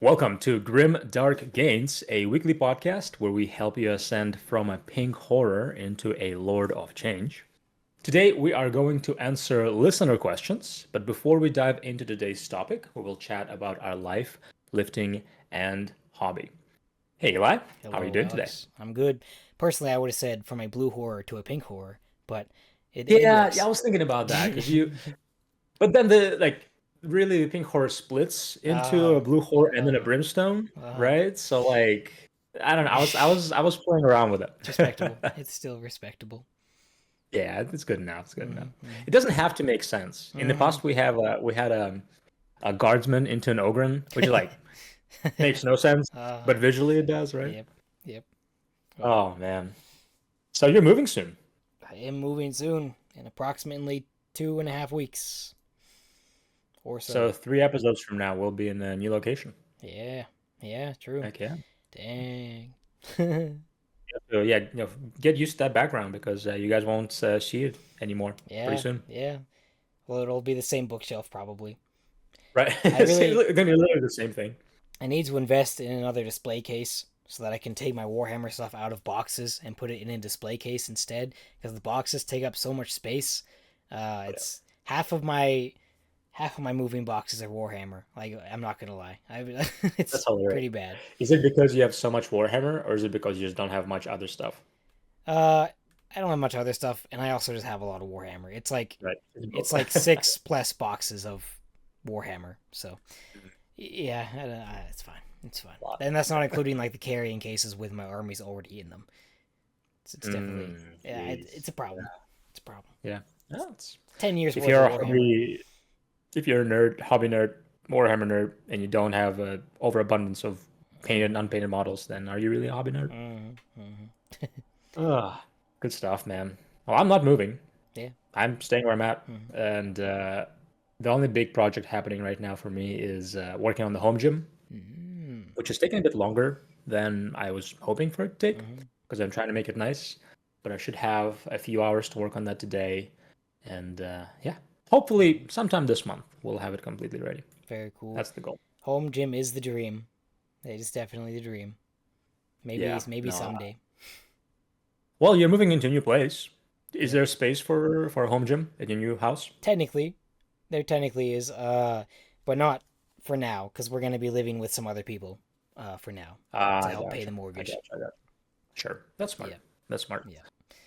Welcome to Grim Dark Gains, a weekly podcast where we help you ascend from a pink horror into a Lord of Change. Today, we are going to answer listener questions, but before we dive into today's topic, we will chat about our life, lifting, and hobby. Hey, Eli, how are you Hello, doing today? Alex. I'm good. Personally, I would have said from a blue horror to a pink horror, but it Yeah, I works. was thinking about that because but then really the pink horror splits into uh, a blue horror and then a uh, brimstone, uh, right? So I don't know. I was playing around with it's respectable. it. It's still respectable. Yeah, it's good enough. It's good enough. Mm-hmm. It doesn't have to make sense. In the Mm-hmm. past, we had a guardsman into an ogren, which is like makes no sense, but uh, visually it does, right? yep, yep. Well, Oh man. So you're moving soon. I am moving soon in approximately 2.5 weeks or So so. 3 episodes from now, we'll be in a new location. Yeah, yeah, true. Heck yeah. Dang. So yeah, get used to that background because you guys won't see it anymore pretty Yeah, soon, yeah. Well, it'll be the same bookshelf probably. right? I It's really, gonna be literally the same thing. I need to invest in another display case so that I can take my Warhammer stuff out of boxes and put it in a display case instead. Because the boxes take up so much space. It's half of my moving boxes are Warhammer. Like I'm not gonna lie, That's it's hilarious. pretty bad. Is it because you have so much Warhammer, or is it because you just don't have much other stuff? Uh, I don't have much other stuff, and I also just have a lot of Warhammer. It's like Right. It's it's both. like six plus boxes of Warhammer. So yeah, it's fine. It's fine. A lot. And that's not including like the carrying cases with my armies already in them. It's definitely yeah. It's Jeez. a problem. It's a problem. Yeah. Yeah, it's, 10 years if worth of you're a Warhammer. hobby, if you're a nerd, hobby nerd, Warhammer nerd, and you don't have a overabundance of painted and unpainted models, then are you really a hobby nerd? Mm-hmm. Ugh, good stuff, man. Well, I'm not moving. Yeah. I'm staying where I'm at, Mm-hmm. and the only big project happening right now for me is working on the home gym, Mm-hmm. which is taking a bit longer than I was hoping for it to take Mm-hmm. because I'm trying to make it nice. But I should have a few hours to work on that today, and yeah, hopefully sometime this month we'll have it completely ready. Very cool. That's the goal. Home gym is the dream. It is definitely the dream. Maybe Yeah. maybe No. someday. Well, you're moving into a new place. Is Yep. there space for a home gym at your new house? Technically, there technically is. But not for now because we're gonna be living with some other people. For now to I help pay the gotcha. I mortgage. gotcha. I gotcha. Sure. That's smart. Yeah. That's smart. Yeah.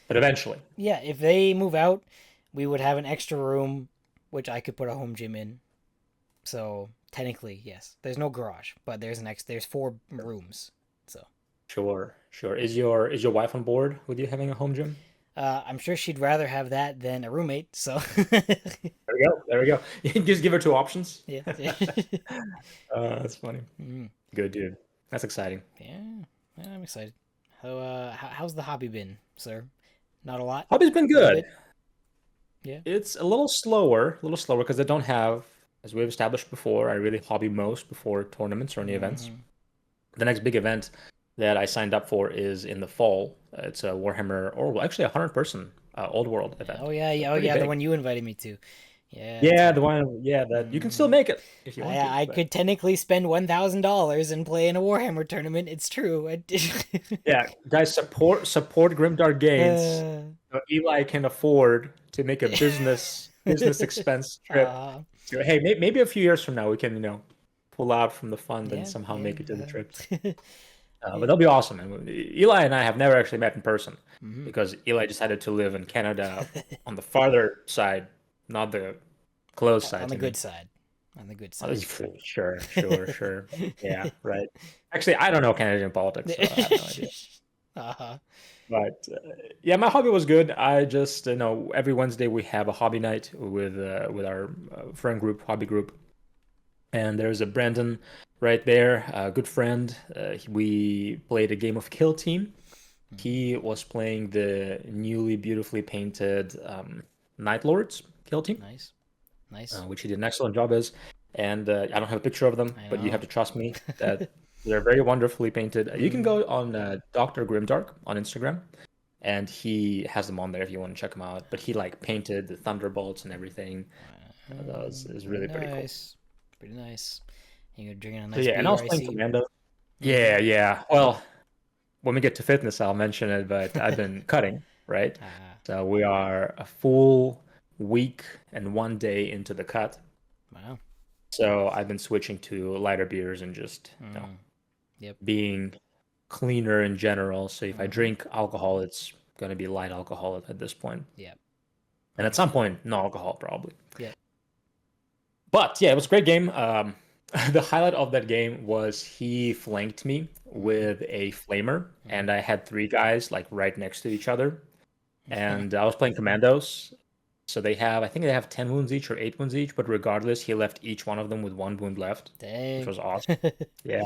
But eventually. Yeah, if they move out, we would have an extra room, which I could put a home gym in. So technically, yes, there's no garage, but there's four rooms. So Sure. Sure. Is your wife on board with you having a home gym? I'm sure she'd rather have that than a roommate. So There we go. There we go. You can just give her two options. yeah, That's funny. Mhm. Good, dude. That's exciting. Yeah, yeah, I'm excited. So how's the hobby been, sir? Not a lot, Hobby's been a little good. bit. Yeah. It's a little slower because I don't have, as we've established before, I really hobby most before tournaments or any events. Hmm. The next big event that I signed up for is in the fall. It's a Warhammer, or well, actually a 100-person Old World Oh event. yeah, So yeah, oh pretty yeah, the big. one you invited me to. Yeah, that's Yeah, right. the one, yeah, that you can still Hmm. make it if you want to, I but could technically spend $1,000 and play in a Warhammer tournament. It's true. I did. yeah, guys, support Grimdark Gains uh, so Eli can afford to make a business expense trip. uh, So hey, maybe a few years from now we can pull out from the fund and yeah, somehow yeah, make it to the trip. But yeah. that'll be awesome. And Eli and I have never actually met in person Hmm. because Eli decided to live in Canada on the farther side, not the close On side the to good me. side. On the good Oh, side. sure, sure, sure. Yeah, right. Actually, I don't know Canadian politics, so I have no idea. uh-huh. But yeah, my hobby was good. I just every Wednesday we have a hobby night with our friend group, hobby group, and there's a Brandon right there, a good friend. We played a game of Kill Team. He was playing the newly beautifully painted Night Lords Kill Team, Nice. Nice. which he did an excellent job as. And I don't have a picture of them, I but you have know. to trust me that they're very wonderfully painted. You can Mm. go on Dr. Grimdark on Instagram, and he has them on there if you want to check them out. But he like painted the thunderbolts and everything. That was Pretty really pretty cool. nice. Pretty nice. You're drinking a So nice yeah, and I beer, was I playing see. Commando. Mm-hmm. Yeah, yeah. Well, when we get to fitness, I'll mention it, but I've been cutting, right? Ah, So we are a full week and 1 day into the cut. wow. So I've been switching to lighter beers and just, Mm, yep. being cleaner in general. So if I Mm-hmm. drink alcohol, it's going to be light alcohol at this point. Yep. And at some Understandable. point, no alcohol probably. Yep. But yeah, it was a great game. The highlight of that game was he flanked me Mm-hmm. with a flamer, Mm-hmm. and I had three guys like right next to each other. And I was playing commandos. So I think they have 10 wounds each or 8 wounds each, but regardless, he left each one of them with 1 wound left, which Dang. was awesome. Yeah.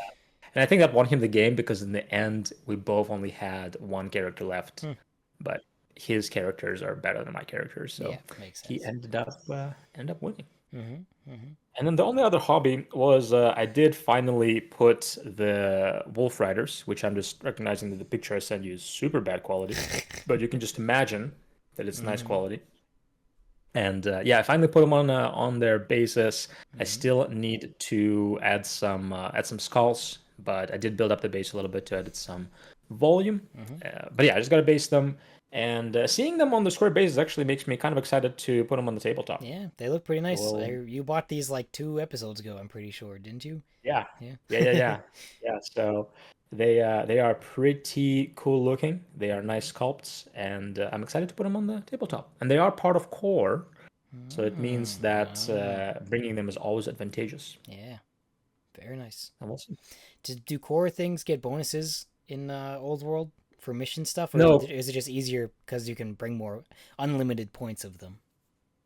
And I think that won him the game because in the end, we both only had one character left, Hmm. but his characters are better than my characters, so Yeah, makes he sense. ended up winning. Mm-hmm. Mm-hmm. And then the only other hobby was I did finally put the Wolf Riders, which I'm just recognizing that the picture I sent you is super bad quality, but you can just imagine that it's nice Mm-hmm. quality. And yeah, I finally put them on their basis. I Mm-hmm. still need to add some skulls, but I did build up the base a little bit to add some volume. Mm-hmm. But yeah, I just got to base them, and seeing them on the square bases actually makes me kind of excited to put them on the tabletop. Yeah, they look pretty nice. Well, You bought these like 2 episodes ago, I'm pretty sure, didn't you? yeah, Yeah. yeah, yeah, yeah, yeah. So they are pretty cool looking. They are nice sculpts, and I'm excited to put them on the tabletop. And they are part of core. So it means that Ah, bringing them is always advantageous. yeah, very nice. And we'll see. Do core things get bonuses in Old World for mission stuff, or No, is it just easier because you can bring more unlimited points of them?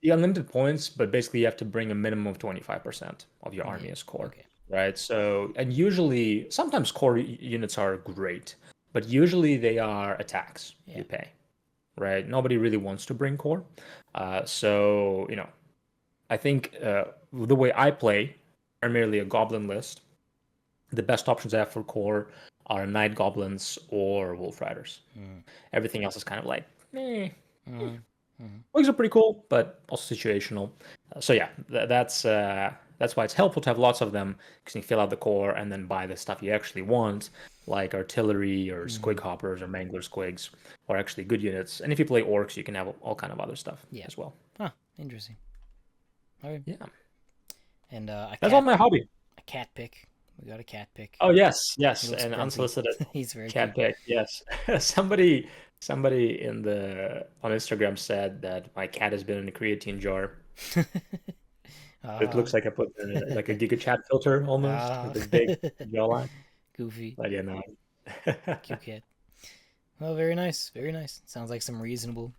the unlimited points, but basically you have to bring a minimum of 25% of your army Yeah. as core, Okay. right? So, and usually, sometimes core units are great, but usually they are attacks Yeah. you pay, right? Nobody really wants to bring core. So, I think the way I play, primarily a goblin list, the best options I have for core are Night Goblins or Wolf Riders. Mm, Everything else is kind of like, eh. mm, mm. Wings are pretty cool, but also situational. So yeah, that's why it's helpful to have lots of them because you can fill out the core and then buy the stuff you actually want, like artillery or Mm-hmm. squig hoppers or mangler squigs, or actually good units. And if you play orcs, you can have all kind of other stuff Yeah. as well. Huh. Interesting. Okay. Yeah, And that's all my hobby. a cat pick. We got a cat pick. Oh yes, He yes, looks and grumpy. unsolicited He's very cat cute. pic. Yes, somebody on Instagram said that my cat has been in a creatine jar. It Ah, looks like I put like a Giga Chat filter almost ah. with this big jawline. Goofy. But yeah, no. Cute cat. Well, very nice. Very nice. Sounds like some reasonable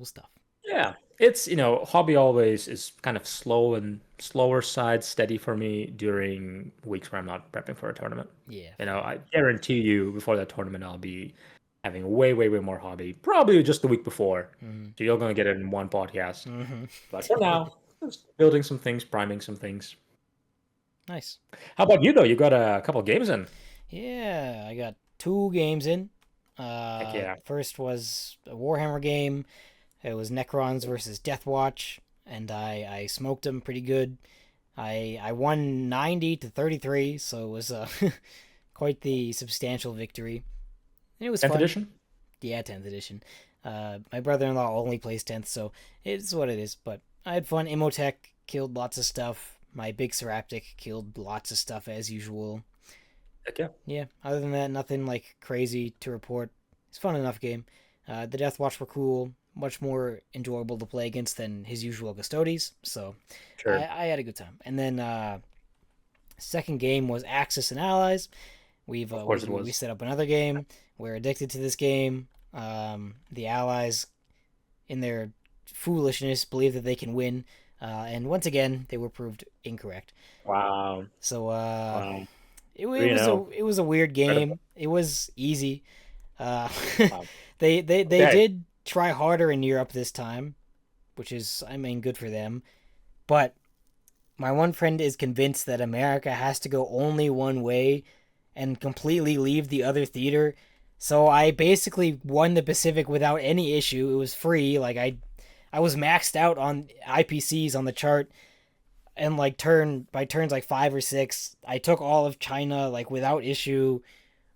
stuff. Yeah, it's hobby always is kind of slower side, steady for me during weeks where I'm not prepping for a tournament. Yeah, fair. I guarantee you before that tournament I'll be having way, way, way more hobby. Probably just the week before. Mm-hmm. So you're gonna get it in one podcast. Mm-hmm. But for now, just building some things, priming some things. Nice. How about you though? You got a couple games in. Yeah, I got 2 games in. Heck yeah. First was a Warhammer game. It was Necrons versus Deathwatch, and I smoked them pretty good. I won 90-33, so it was quite the substantial victory. And it was 10th fun. edition? Yeah, 10th edition. My brother-in-law only plays 10th, so it's what it is. But I had fun. Imhotep killed lots of stuff. My big Seraptic killed lots of stuff as usual. Heck yeah. Yeah, other than that, nothing like crazy to report. It's a fun enough game. The Deathwatch were cool, much more enjoyable to play against than his usual Custodes, so Sure. I had a good time. And then second game was Axis and Allies. Of course it We was. set up another game. We're addicted to this game. The Allies, in their foolishness, believe that they can win, and once again, they were proved incorrect. Wow. So Wow. it 3-0. was a weird Incredible. game. It was easy. Uh, Wow. they Okay. did try harder in Europe this time, which is, I mean, good for them. But my one friend is convinced that America has to go only one way and completely leave the other theater. So I basically won the Pacific without any issue. It was free. Like I was maxed out on IPCs on the chart. and like by turns like 5 or 6, I took all of China like without issue.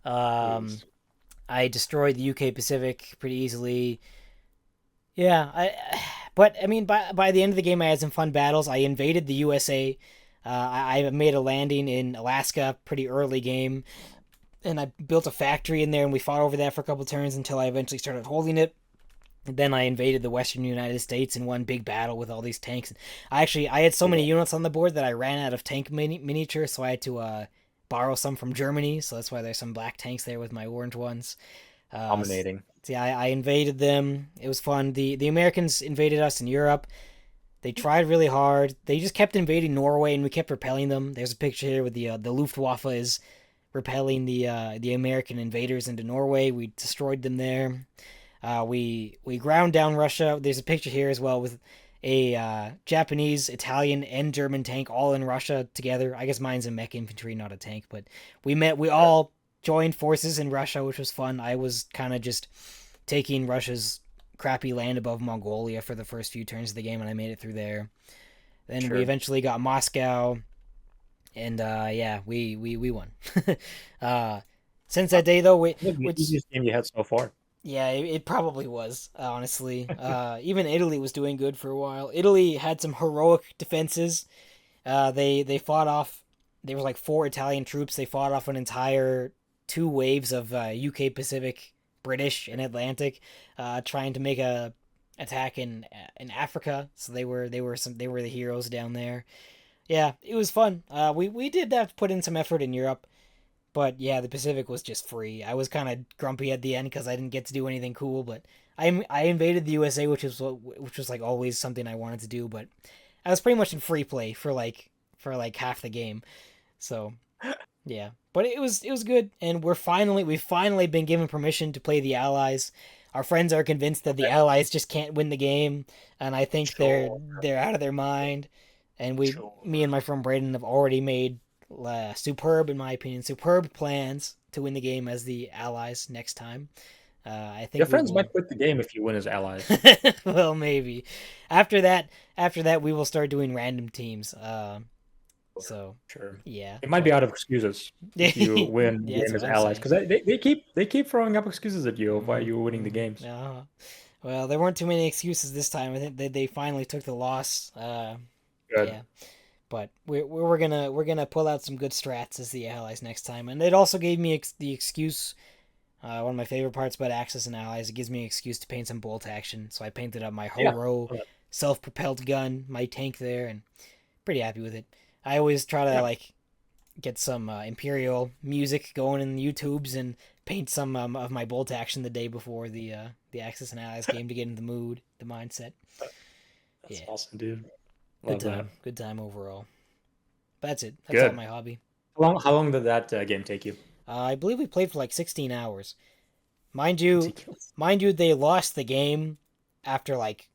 Um, Jeez. I destroyed the UK Pacific pretty easily. Yeah, but I mean, by the end of the game, I had some fun battles. I invaded the USA. I made a landing in Alaska pretty early game, and I built a factory in there, and we fought over that for a couple turns until I eventually started holding it. And then I invaded the Western United States in one big battle with all these tanks. I had so many units on the board that I ran out of tank miniatures, so I had to borrow some from Germany. So that's why there's some black tanks there with my orange ones. Uh, Dominating. See, I invaded them. It was fun. The Americans invaded us in Europe. They tried really hard. They just kept invading Norway, and we kept repelling them. There's a picture here with the Luftwaffe is repelling the American invaders into Norway. We destroyed them there. We ground down Russia. There's a picture here as well with a Japanese, Italian, and German tank all in Russia together. I guess mine's a mech infantry, not a tank. But we all joined forces in Russia, which was fun. I was kind of just taking Russia's crappy land above Mongolia for the first few turns of the game, and I made it through there. Then we eventually got Moscow, and yeah, we won. Since that day though, The easiest game you had so far. yeah, it probably was, honestly. Even Italy was doing good for a while. Italy had some heroic defenses. They fought off. There was like 4 Italian troops. They fought off an entire 2 waves of UK Pacific, British, and Atlantic, trying to make a attack in Africa. So they were the heroes down there. Yeah, it was fun. We did have to put in some effort in Europe. But yeah, the Pacific was just free. I was kind of grumpy at the end because I didn't get to do anything cool. But I invaded the USA, which was like always something I wanted to do. But I was pretty much in free play for like half the game. So yeah, but it was good, and we've finally been given permission to play the Allies. Our friends are convinced that the Allies just can't win the game, and I think Sure. they're out of their mind. And Sure. me and my friend Braden have already made superb, in my opinion, superb plans to win the game as the Allies next time. I think Your we friends will. might quit the game if you win as allies. Well, maybe after that we will start doing random teams. So Sure. yeah, It might be out of excuses if you win the yeah, that's game as what I'm allies saying. because they keep throwing up excuses at you of why you were winning the games. Well, there weren't too many excuses this time. I think they finally took the loss. Good. Yeah. But we're gonna pull out some good strats as the allies next time, and it also gave me the excuse. One of my favorite parts about Axis and Allies, it gives me an excuse to paint some bolt action. So I painted up my Yeah. Horo self-propelled gun, my tank there, and pretty happy with it. I always try to Yeah. like get some Imperial music going in the YouTubes and paint some of my bolt action the day before the Axis and Allies game to get in the mood, the mindset. That's Yeah, awesome, dude. good Love that. time, good time overall. But that's it. That's all Good. my hobby. How long did that game take you? I believe we played for like 16 hours. Mind you, Ridiculous. they lost the game after like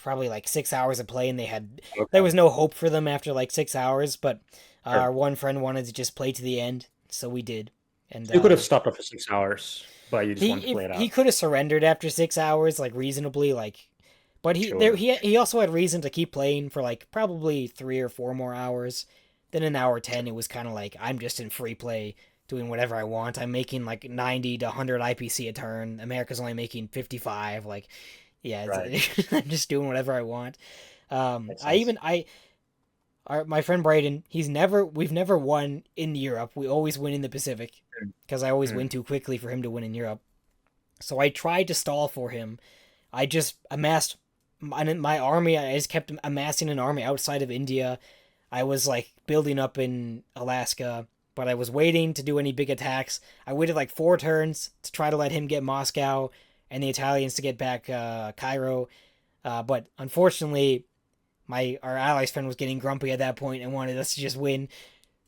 probably like 6 hours of play, and there Okay. was no hope for them after like 6 hours. But our Sure. one friend wanted to just play to the end, so we did. And You could have stopped after 6 hours, but you just wanted to play it he out. could have surrendered after 6 hours, like reasonably, like. But Sure. he also had reason to keep playing for like probably 3 or 4 more hours. Then an hour 10, it was kind of like I'm just in free play, doing whatever I want. I'm making like 90 to 100 IPC a turn. America's only making 55. Like, yeah, Right. I'm just doing whatever I want. Makes I sense. even my friend Brayden, we've never won in Europe. We always win in the Pacific because I always Mm. win too quickly for him to win in Europe. So I tried to stall for him. I just amassed my army. I just kept amassing an army outside of India. I was like building up in Alaska, but I was waiting to do any big attacks. I waited like 4 turns to try to let him get Moscow and the Italians to get back Cairo. But unfortunately, our allies friend was getting grumpy at that point and wanted us to just win.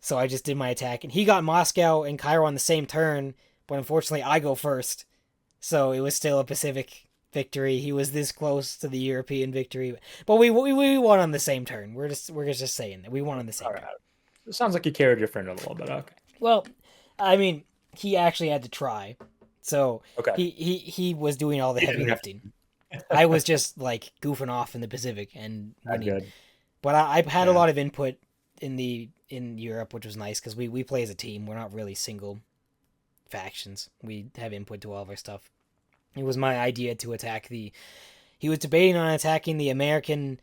So I just did my attack, and he got Moscow and Cairo on the same turn. But unfortunately, I go first, so it was still a Pacific victory. He was this close to the European victory, but we won on the same turn. We're just saying that we won on the same All turn. right. It sounds like you carried your friend a little bit. Okay. Well, I mean, he actually had to try, so Okay. he was doing all the You heavy didn't have lifting. I was just like goofing off in the Pacific and that winning. good. But I've had a Yeah. lot of input. in Europe, which was nice because we play as a team. We're not really single factions. We have input to all of our stuff. It was my idea to attack the. He was debating on attacking the American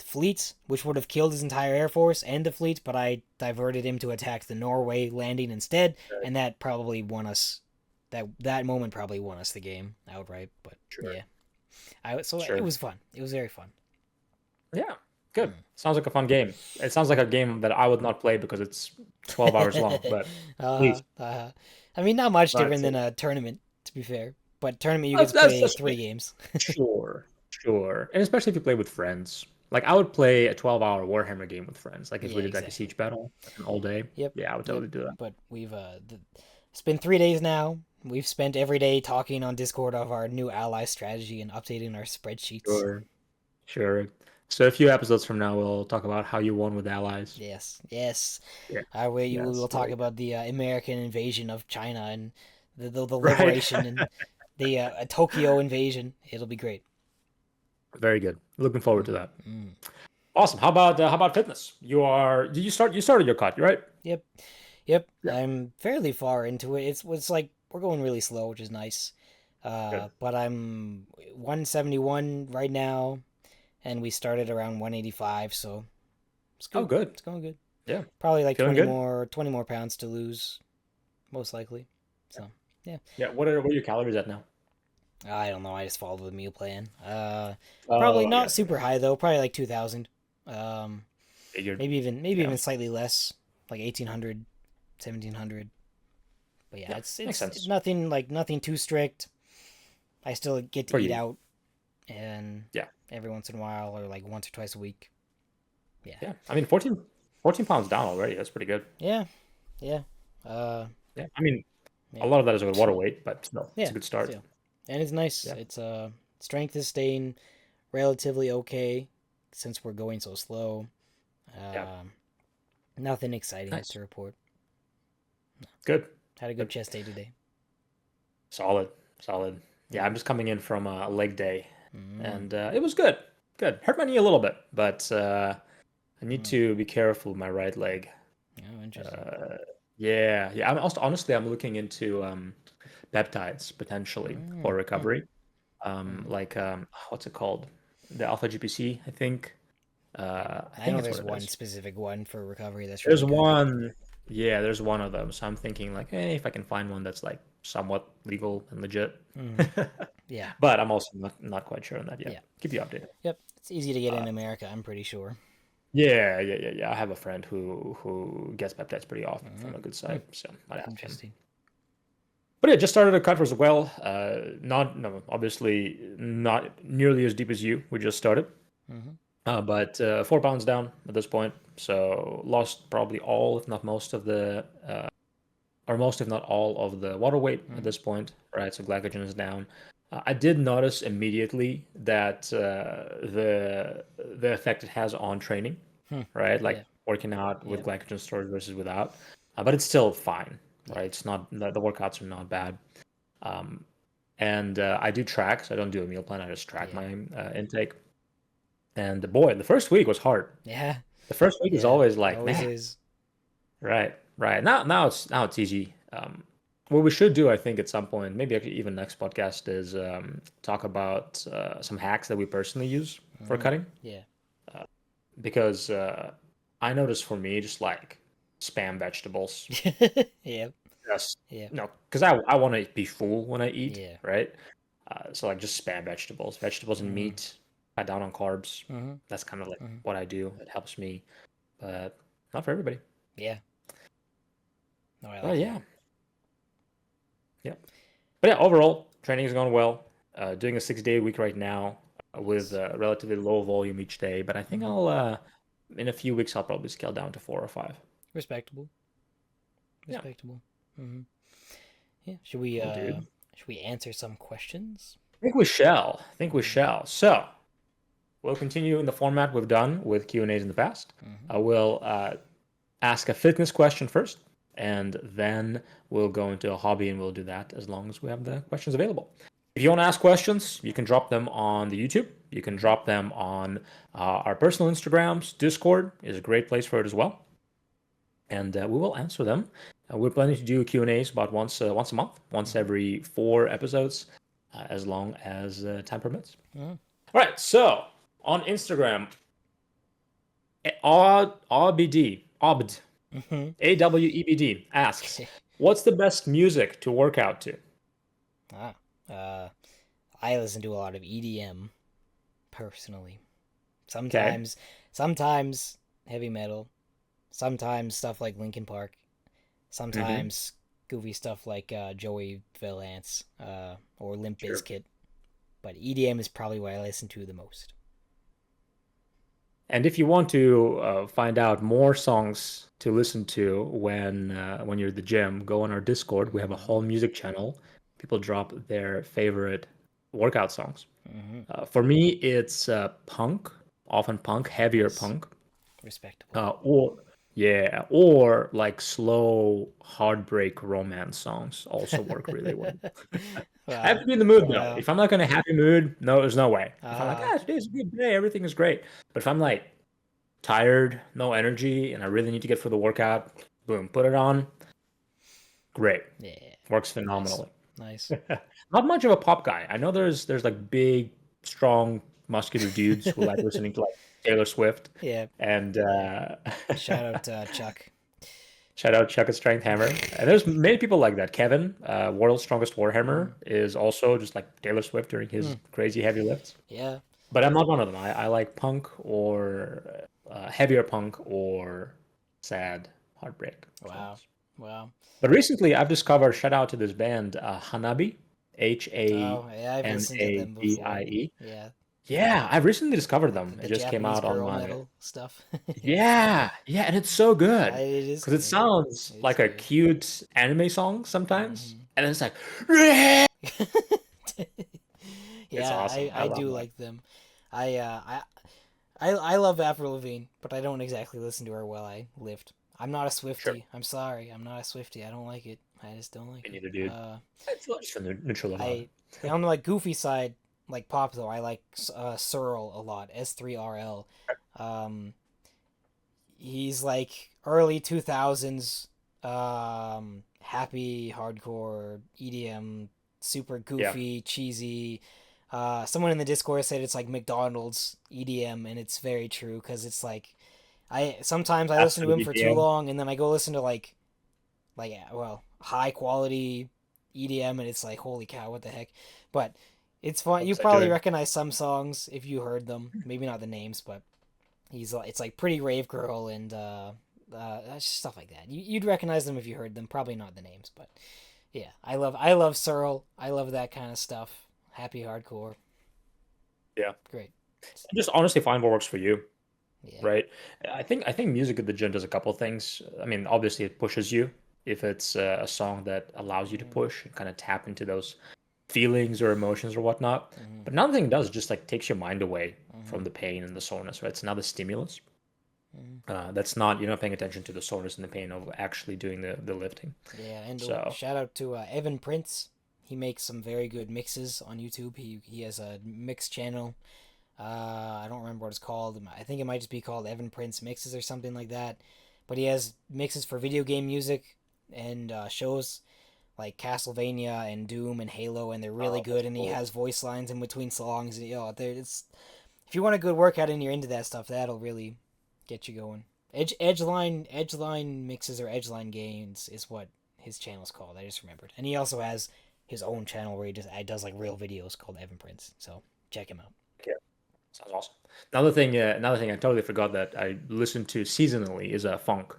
fleet, which would have killed his entire air force and the fleet, but I diverted him to attack the Norway landing instead, and that probably won us. That moment probably won us the game outright. But Sure. yeah, so Sure. it was fun. It was very fun. Yeah, good. Sounds like a fun game. It sounds like a game that I would not play because it's 12 hours long. But please, I mean, not much different that's than it. a tournament, to be fair. But tournament, you get to That's play just 3 games. sure, sure, and especially if you play with friends. Like I would play a 12-hour Warhammer game with friends. Like if Yeah, we did like a exactly. siege battle like an all day. Yep, Yeah, I would yep. totally do that. But we've it's been 3 days now. We've spent every day talking on Discord of our new ally strategy and updating our spreadsheets. Sure, sure. So a few episodes from now, we'll talk about how you won with allies. Yes, yes. Yeah, We yes, will talk very good. about the American invasion of China and the Right. liberation and the Tokyo invasion. It'll be great. Very good. Looking forward to that. Mm. Awesome. How about fitness? Did you started your cut, right? Yep, yep. Yeah. I'm fairly far into it. It's like we're going really slow, which is nice. Good. But I'm 171 right now, and we started around 185, so it's Oh, good. good. It's going good. Yeah. Probably like Feeling 20 good? more 20 more pounds to lose, most likely. So yeah, Yeah. What are your calories at now? I don't know. I just followed the meal plan. Probably Oh, not yes. super high though. Probably like 2,000. Um, Figured. maybe Yeah. even slightly less, like 1,800, 1,700. But yeah, Yeah. Makes it's sense. nothing too strict. I still get to For eat you. out, and Yeah. every once in a while, or like once or twice a week. Yeah, Yeah. I mean, 14 pounds down already. That's pretty good. yeah, yeah. Uh, Yeah. I mean, a yeah, lot of that is with water weight, but still, it's yeah. a good start. So, and it's nice. Yeah. It's strength is staying relatively okay since we're going so slow. Yeah. Um, Nothing exciting Nice. to report. Good. Had a good Good. chest day today. Solid. Solid. Yeah. I'm just coming in from a leg day, Mm, and it was good. Good. Hurt my knee a little bit, but I need mm. to be careful with my right leg. Oh, interesting. Uh, yeah, yeah. I'm also honestly, I'm looking into peptides potentially Mm, for mm, recovery. mm. Like what's it called? The alpha GPC, I think. I I think know it's there's what it one is. specific one for recovery that's There's really good. one. Yeah, there's one of them. So I'm thinking like, hey, if I can find one that's like somewhat legal and legit. Mm, yeah, But I'm also not quite sure on that yet. yeah. Keep you updated. Yep. It's easy to get Uh, in America, I'm pretty sure. yeah, yeah, yeah, yeah. I have a friend who gets peptides pretty often from Mm, a good mm. site, so I'd ask him. Interesting. But yeah, just started a cut as well. Not no, obviously not nearly as deep as you. We just started, Hmm. but 4 pounds down at this point. So lost probably all, if not most, of the, or most, if not all, of the water weight at Hmm. this point. Right, so glycogen is down. I did notice immediately that the effect it has on training. Hmm. Right, Yeah, like working out with yeah, glycogen storage versus without, but it's still fine. yeah. Right, it's not the workouts are not bad. Um, and I do track, so I don't do a meal plan. I just track Yeah. my intake. And boy, the first week was hard. Yeah. The first week is Yeah. always It like, always man, is. right, right. Now it's easy. What we should do, I think, at some point, maybe actually even next podcast, is talk about some hacks that we personally use for Mm, cutting. yeah. Uh, because I noticed for me, just like spam vegetables. Yeah. Just Yeah. no, because I want to be full when I eat, Yeah. right? So like just spam vegetables and Hmm. meat. Cut down on carbs. Hmm. That's kind of like Hmm. what I do. It helps me, but not for everybody. Yeah. No, I But like that. yeah, yeah. But yeah, overall training is going well. Doing a 6 day week right now with Nice. relatively low volume each day. But I think Hmm. I'll in a few weeks I'll probably scale down to 4 or 5. Respectable. Yeah, Respectable. Hmm. Yeah. cool, dude. Should we answer some questions? I think we shall. I think we Hmm. shall. So. We'll continue in the format we've done with Q&As in the past. Hmm. I will ask a fitness question first, and then we'll go into a hobby, and we'll do that as long as we have the questions available. If you want to ask questions, you can drop them on the YouTube. You can drop them on our personal Instagrams. Discord is a great place for it as well, and we will answer them. We're planning to do Q&As about once a month, once every 4 episodes, as long as time permits. Mm. All right, so on Instagram, Abd Mhm. AWEBD asks, "What's the best music to work out to?" I listen to a lot of EDM personally. Okay. Sometimes heavy metal, sometimes stuff like Linkin Park, Mm-hmm. sometimes goofy stuff like Joey Valance or Limp Sure. Bizkit. But EDM is probably what I listen to the most. And if you want to find out more songs to listen to when you're at the gym, go on our Discord. We have a Mm-hmm. whole music channel. People drop their favorite workout songs. Mm-hmm. For me, it's punk, often punk, heavier Nice, punk, respectable. or yeah, or like slow heartbreak romance songs also work really well. I have Wow, to be in the mood though. wow. If I'm like in a happy mood, no, there's no way. If I'm like, Uh, today's a good day, everything is great. But if I'm like tired, no energy, and I really need to get for the workout, boom, put it on. Great. yeah, Works nice, phenomenally. nice. Not much of a pop guy. I know there's like big, strong, muscular dudes who like listening to like Taylor Swift Yeah, and shout out Chuck. shout out Chuck and Strength Hammer. And there's many people like that. Kevin, World's Strongest Mm. Warhammer, is also just like Taylor Swift during his Mm. crazy heavy lifts. Yeah, But I'm not one of them. I like punk or heavier punk or sad heartbreak wow, songs. wow. But recently, I've discovered, shout out to this band, Hanabi, H A Oh, yeah, I've N listened to A them B before. I E. Yeah, Yeah, I've recently discovered like them. It the just came Japanese out on girl my. metal stuff. Yeah, and it's so good It is because it good. sounds It is like a good. cute anime song sometimes, Hmm. and then it's like, it's Yeah, awesome. I I love do that. like them. I uh I I love Avril Lavigne, but I don't exactly listen to her while I lift. I'm not a Sure, Swiftie. I'm sorry. I'm not a Swiftie. I don't like it. I just don't like me it. neither, dude. It's just neutral about it. I on the like goofy side, like pop though, I like Searle a lot. S3RL. Um, he's like early 2000s, happy hardcore EDM, super Yeah, goofy, cheesy. Someone in the Discord said it's like McDonald's EDM, and it's very true because it's like I sometimes I that's listen the to him for too BPM. long, and then I go listen to like well high quality EDM, and it's like holy cow, what the heck? But it's fun. What You was I probably doing? recognize some songs if you heard them. Maybe not the names, but he's like it's like Pretty Rave Girl and stuff like that. You'd recognize them if you heard them. Probably not the names, but yeah, I love Searle. I love that kind of stuff. Happy hardcore, Yeah, great. just honestly find what works for you. Yeah. Right. I think music at the gym does a couple of things. I mean, obviously it pushes you if it's a song that allows you to Mm-hmm. push and kind of tap into those feelings or emotions or whatnot. Mm-hmm. But another thing it does is just like takes your mind away Mm-hmm. from the pain and the soreness, right? It's another stimulus. Mm-hmm. That's not you're not paying attention to the soreness and the pain of actually doing the lifting. Yeah, and So shout out to Evan Prince. He makes some very good mixes on YouTube. He has a mix channel. I don't remember what it's called. I think it might just be called Evan Prince Mixes or something like that. But he has mixes for video game music and shows like Castlevania and Doom and Halo, and they're really that's good. And he cool. has voice lines in between songs. And, it's if you want a good workout and you're into that stuff, that'll really get you going. Edgeline mixes or Edgeline gains is what his channel's called. I just remembered. And he also has his own channel where he does like real videos called Evan Prince. So check him out. Yeah, sounds awesome. Another thing I totally forgot that I listen to seasonally is funk.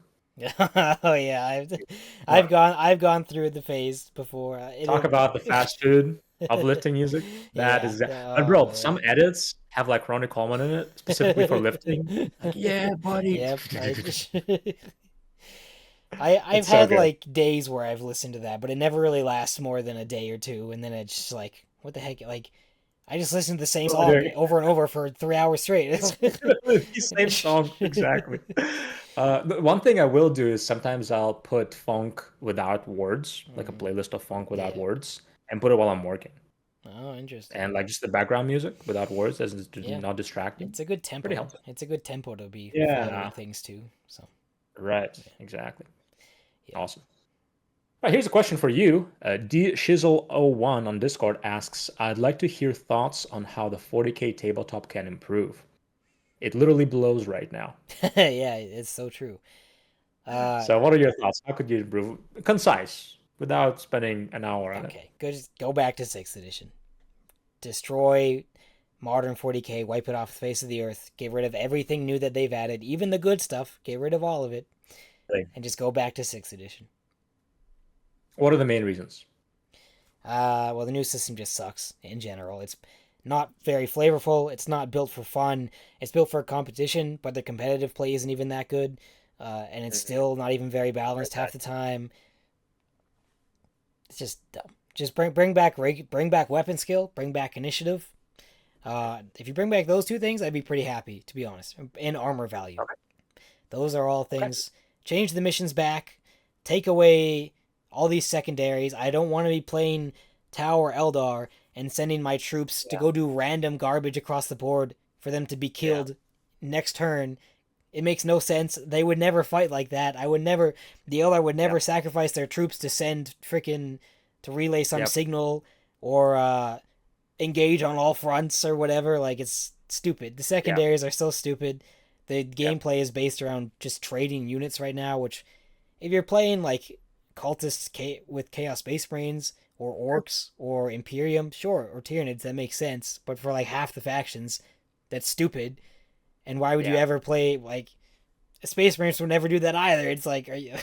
Oh yeah, Uh, I've gone through the phase before. Talk about the fast food of lifting music. That Yeah. is that. But Oh bro, some man. edits have like Ronnie Coleman in it, specifically for lifting. Like, yeah, buddy. Yep. I've It's so had good. like days where I've listened to that, but it never really lasts more than a day or two, and then it's just like, what the heck? Like, I just listened to the same What am I song doing? over and over for 3 hours straight. The same song, exactly. The one thing I will do is sometimes I'll put funk without words, like a Mm, playlist of funk without yeah. words, and put it while I'm working. Oh, interesting. and like just the background music without words, as it's Yeah, not distracting. it's a good Pretty tempo. helpful. It's a good tempo to be following Yeah. things to. So Right. yeah, Exactly. yeah. Awesome. All right, here's a question for you. D Shizzle01 on Discord asks, I'd like to hear thoughts on how the 40K tabletop can improve. It literally blows right now. Yeah, it's so true. So what are your thoughts? How could you improve? Concise, without spending an hour on it. Okay, go back to 6th edition. Destroy modern 40k, wipe it off the face of the earth, get rid of everything new that they've added, even the good stuff, get rid of all of it, Like, and just go back to 6th edition. what are the main reasons? Well, the new system just sucks in general. It's not very flavorful. It's not built for fun. It's built for competition, but the competitive play isn't even that good, and it's Mhm. still not even very balanced half the time. It's just dumb. Just bring back weapon skill, bring back initiative. If you bring back those two things, I'd be pretty happy, to be honest. And armor value. Okay. Those are all Okay. things. Change the missions back. Take away all these secondaries. I don't want to be playing Tau or Eldar and sending my troops to Yeah. go do random garbage across the board for them to be killed next turn. It makes no sense. They would never fight like that. The Eldar would never Yep. sacrifice their troops to send freaking to relay some Yep. signal or engage on all fronts or whatever. Like, it's stupid. The Yeah. secondaries are so stupid. The Yep. gameplay is based around just trading units right now, which if you're playing like cultists with Chaos Space Marines or Orcs or Imperium, sure, or Tyranids, that makes sense. But for like half the factions, that's stupid. And why would you Yeah. ever play like Space Marines would never do that either? It's like, are you?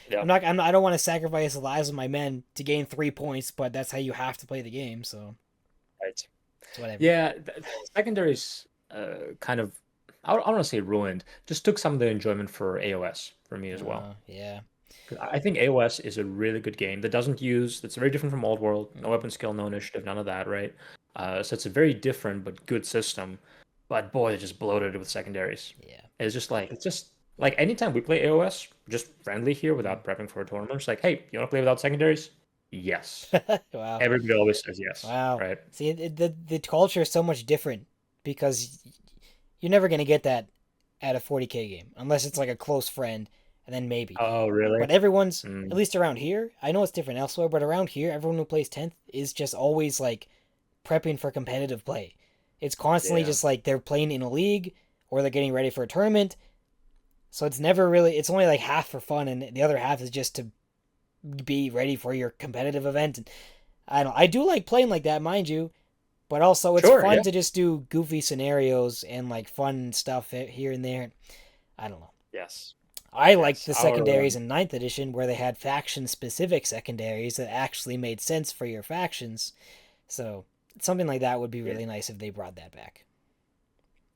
Yeah. I don't want to sacrifice the lives of my men to gain 3 points, but that's how you have to play the game. So Right. it's whatever. Yeah. Secondaries kind of, I don't want to say ruined, just took some of the enjoyment for AOS for me as well. Yeah. 'Cause I think AOS is a really good game that doesn't use, that's very different from Old World. No weapon skill, no initiative, none of that, right? So it's a very different but good system. But boy, they just bloated it with secondaries. Yeah. It's just like anytime we play AOS, just friendly here without prepping for a tournament. It's like, hey, you want to play without secondaries? Yes. Wow. Everybody always says yes, Wow. right? See, the culture is so much different because you're never gonna get that at a 40k game unless it's like a close friend, and then maybe. Oh, really? But everyone's, Mm, at least around here, I know it's different elsewhere, but around here, everyone who plays 10th is just always like prepping for competitive play. It's constantly yeah. just like they're playing in a league or they're getting ready for a tournament. So it's never really, it's only like half for fun, and the other half is just to be ready for your competitive event. And I do like playing like that, mind you, but also it's Sure, fun yeah. to just do goofy scenarios and like fun stuff here and there. I don't know. Yes. I liked Yes. the secondaries in 9th edition where they had faction specific secondaries that actually made sense for your factions. So something like that would be Yeah. really nice if they brought that back.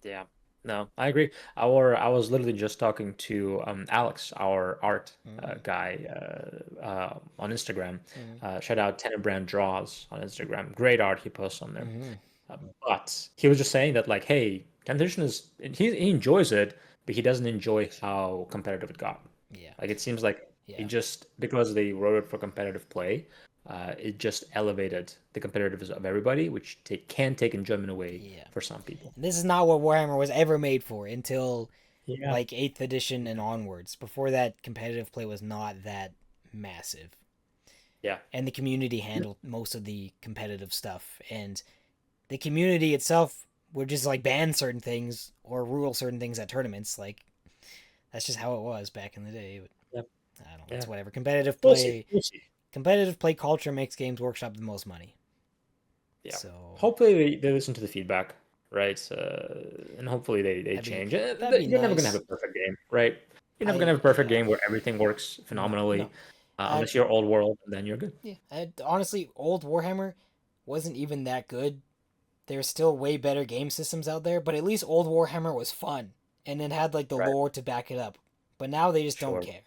Yeah. No, I agree. I was literally just talking to Alex, our art guy, on Instagram. Shout out Tenebrand Draws on Instagram. Great art he posts on there. Mm-hmm. But he was just saying that like, hey, 10th edition is he enjoys it, but he doesn't enjoy how competitive it got. Yeah. Like it seems like Yeah. it just because they wrote it for competitive play, it just elevated the competitiveness of everybody, which can take enjoyment away Yeah. for some people. And this is not what Warhammer was ever made for until Yeah. like 8th edition and onwards. Before that, competitive play was not that massive. Yeah. And the community handled most of the competitive stuff. And the community itself would just like ban certain things or rule certain things at tournaments. Like, that's just how it was back in the day. But Yep. I don't know. Yeah. It's whatever. Competitive We'll play. see. We'll see. Competitive play culture makes Games Workshop the most money. Yeah. So Hopefully they listen to the feedback, right? And hopefully they That'd be- change. that'd be You're never gonna nice. have a perfect game, right? You're never gonna have a perfect game where everything works phenomenally, no. unless you're old world, and then you're good. Yeah, honestly, old Warhammer wasn't even that good. There's still way better game systems out there, but at least old Warhammer was fun and it had like the Right. lore to back it up. But now they just don't Sure. care.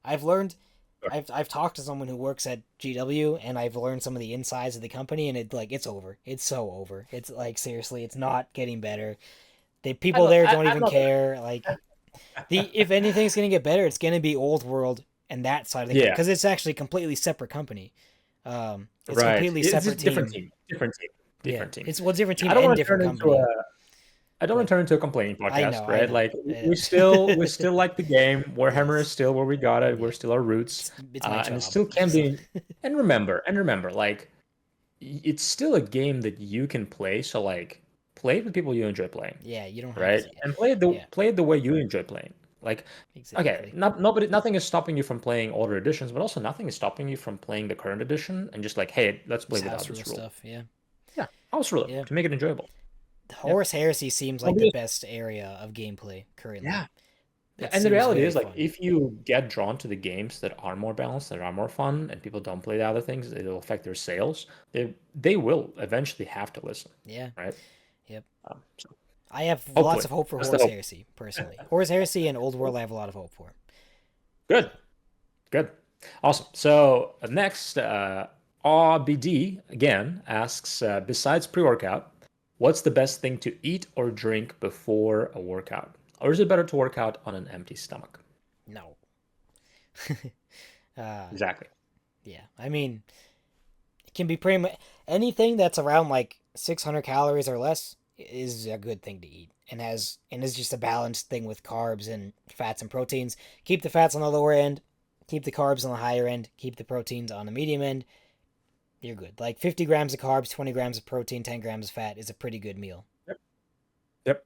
I've learned Sure. I've talked to someone who works at GW and I've learned some of the insides of the company, and it's over. It's so over. It's like, seriously, it's not getting better. The people there don't even care. Like, if anything's gonna get better, it's gonna be Old World and that side of the Yeah. because it's actually a completely separate company. It's a Right. completely It's a separate different team. team. Different team. Yeah, Different team. it's well different team I don't and want to different turn into company. a I don't want But to turn into a complaining I podcast, know, I right? know, Like I we still know. like the game. Warhammer is Yes, still where we got it. yeah. We're still our roots, It's my and it job. still can So be. And remember, like it's still a game that you can play. So like, play it with people you enjoy playing, yeah, you don't have right? to. And Yeah, play it the way you enjoy playing. Like, okay, exactly. nothing is stopping you from playing older editions, but also nothing is stopping you from playing the current edition and just like, hey, let's play Just without house rule this rule. stuff. Yeah, Yeah, house rule yeah. it to make it enjoyable. Yeah. Horus Heresy seems like the best area of gameplay currently. Yeah. Yeah, It and the seems reality very is, like, fun. if you get drawn to the games that are more balanced, that are more fun, and people don't play the other things, it'll affect their sales. They will eventually have to listen, Yeah. right? Yep. So I have lots hopefully, of hope for that's the Horus hope. Heresy, personally. Horus Heresy and Old World I have a lot of hope for. Good, good, awesome. So next, RBD again asks, besides pre-workout, what's the best thing to eat or drink before a workout, or is it better to work out on an empty stomach? No. uh Exactly. yeah. I mean, it can be pretty much anything that's around like 600 calories or less is a good thing to eat and is just a balanced thing with carbs and fats and proteins. Keep the fats on the lower end, keep the carbs on the higher end, keep the proteins on the medium end. You're good. Like 50 grams of carbs, 20 grams of protein, 10 grams of fat is a pretty good meal. Yep.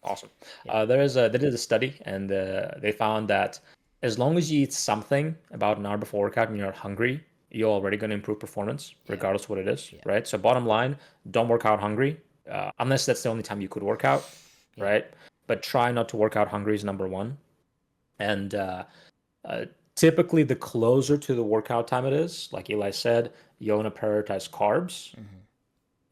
Awesome. Yep. They did a study, and they found that as long as you eat something about an hour before workout and you're not hungry, you're already going to improve performance, Yeah. regardless of what it is, Yeah. right? So bottom line, don't work out hungry, unless that's the only time you could work out, Yeah. right? But try not to work out hungry is number one. And uh, typically, the closer to the workout time it is, like Eli said, you want to prioritize carbs. Mm-hmm.